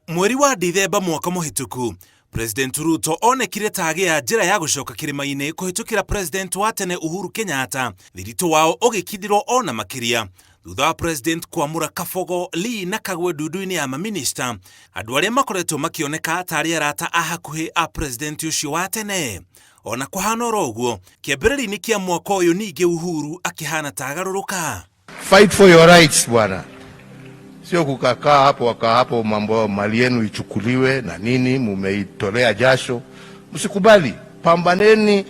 Mweri wa Dithemba mwaka muhituku, President Ruto onekire tagia njira ya gucoka kirima-ini kuhitukira President wa tene Uhuru Kenyatta, thirito wao ugikithirwo ona makiria thutha wa President kwamura Kabogo, Lee na Kagwe ndundu-ini ya maminista, andu aria makoretwo makioneka tari arata a hakuhi a President ucio wa tene. Ona kuhana uguo, kiambiriri-ini kia mwaka uyu ningi Uhuru akihana tagaruruka. Fight for your rights bwana. Sio kukakaa hapo mambo mali yenu ichukuliwe na nini, mumeitolea jasho. Msikubali, pambaneni,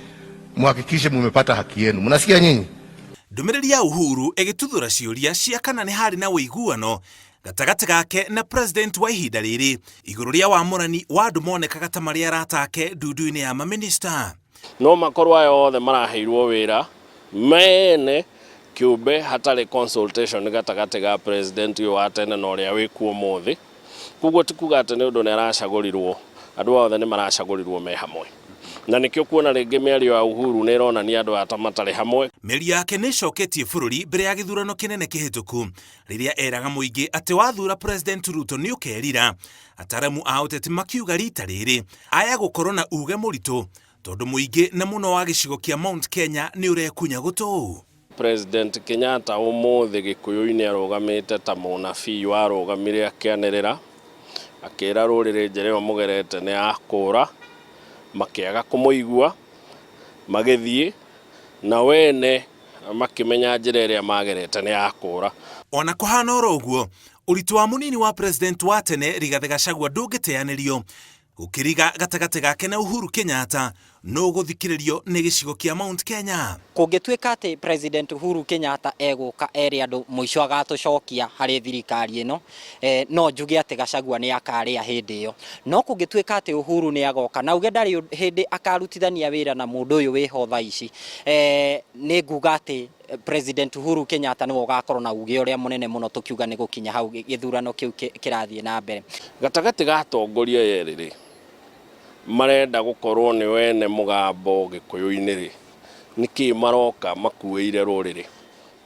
muhakikishe mumepata haki yenu. Mnasikia nyinyi? Ndumiriri ya Uhuru egituthura ciuria cia kana ni hari na wiguano gatagati gake na President wa ihinda riri iguru ria wamurani wa andu monekaga ta maria aratake ndundu-ini ya maminista. No makorwo ayo othe maraheirwo wira mene kiumbe hatari consultation gatagati ga President uyu wa tene na uria wikuo muthi, kuguo tikuga ati ni undu ni aracagurirwo, andu othe ni maracagurirwo me hamwe, na nikio kuona ringi miario ya Uhuru ni ironania andu ata matari hamwe. Meri yake ni coketie bururi mbere ya githurano kinene kihituku riria eraga muingi ati wathura President Ruto ni ukerira. Ataramu a uteti makiuga rita riri aya gukorwo na uge muritu tondu muingi na muno wa gicigo kia Mount Kenya ni urekunya gutu. President Kenyatta umuthi Gikuyu-ini arugamite ta munabii warugamire akianirira akira rurire njira mugerete ni akura makiaga kumuigua magithie na wene makimenya njira iria magerete ni akura. Ona kuhana uguo, uritu wa munini wa President wa tene Rigathi Gachagua ndungiteanirio gukiriga gatagati gake na Uhuru Kenyatta no guthikiririo ni gicigo kia Mount Kenya. Kungituika ati President Uhuru Kenyatta eguka eri andu muico agatucokia hari thirikari ino, no njuge ati Gachagua ni akaria hindi iyo. No kungituika ati Uhuru ni agoka na uge ndari hindi akarutithania wira na mundu uyu wiho tha ici, ni nguga ati President Uhuru Kenyatta ni ugakorwo na uge uria munene muno tukiuga ni gukinya hau githurano kiu kirathie na mbere. Gatagati ga atongoria yeriri marenda gukorwo ni wene mugambo Gikuyu-ini ri niki maroka makueire ruriri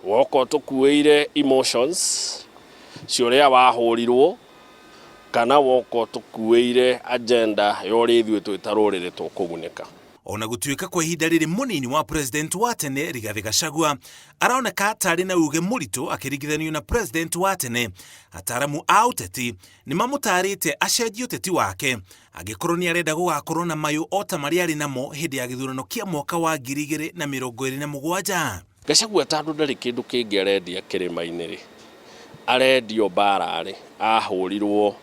woko tukueire emotions ciuria wahurirwo kana woko tukueire agenda yori ithuĩ twita ruriri tukugunĩka. Ona gutuika kwa ihinda riri munini wa President wa tene Rigathi Gachagua aroneka tari na uge muritu akirigithanio na President wa tene, ataramu a uteti ni mamutarite acenjie uteti wake agikorwo ni arenda gugakorwo na mayu ota maria ari namo hindi ya githurano kia mwaka wa 2027. Gachagua tandu ndari kindu kingi arendia kirima-ini ri arendio mbara ri ahurirwo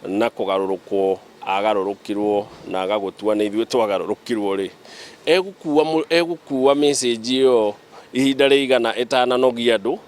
na kugarurukwo agarurukirwo na agagutua ni ithuĩ twagarurukirwo ri egukua message iyo ihinda rigana itananogia andu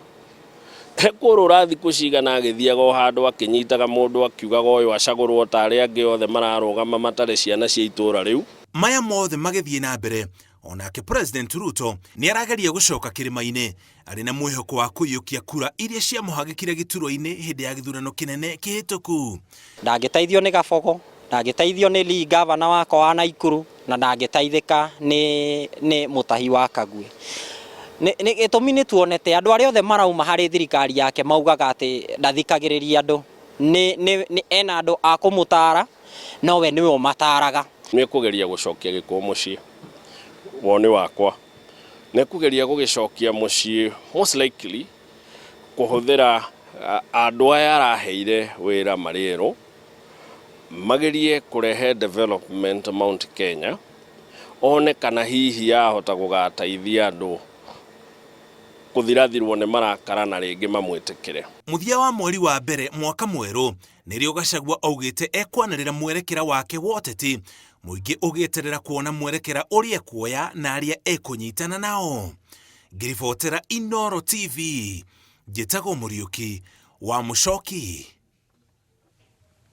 ekurura thiku cigana agithiaga o handu akinyitaga mundu akiugaga uyu acagurwo tari angi othe mararugama matari ciana cia itura riu. Maya mothe magithie na mbere, onake President Ruto ni arageria gucoka kirima-ini ari na mwihoko wa kuyukia kura iria cia muhagikire gituro-ini hindi ya githurano kinene kihituku. Ndagiteithio ni Kabogo, ndagiteithio ni Lee gavana wako wa Naikuru, na ndagiteithika ni mutahi wa Kagwe. Ni gitumi ni tuonete andu aria othe marauma hari thirikari yake maugaga ati ndathikagiriria andu ni ena andu a kumutara no we niwe mataraga. Ni kugeria gucokia Gikuyu mucii woni wakwa, ni kugeria gugicokia mucii most likely kuhuthira andu aya araheire wira mariro magerie kurehe development Mount Kenya, one kana hihi yahota gugataithia andu kuthirathirwo ni marakara na ringi mamwitikire. Muthia wa mweri wa mbere mwaka mweru nirio Gachagua augite ekwanirira mwerekera wake woteti muingi ugieterera kuona mwerekera uria kuoya na aria ekunyitana nao. Ngiribotera Inooro TV, Njĩtagwo Mũriũki wa Mũchoki.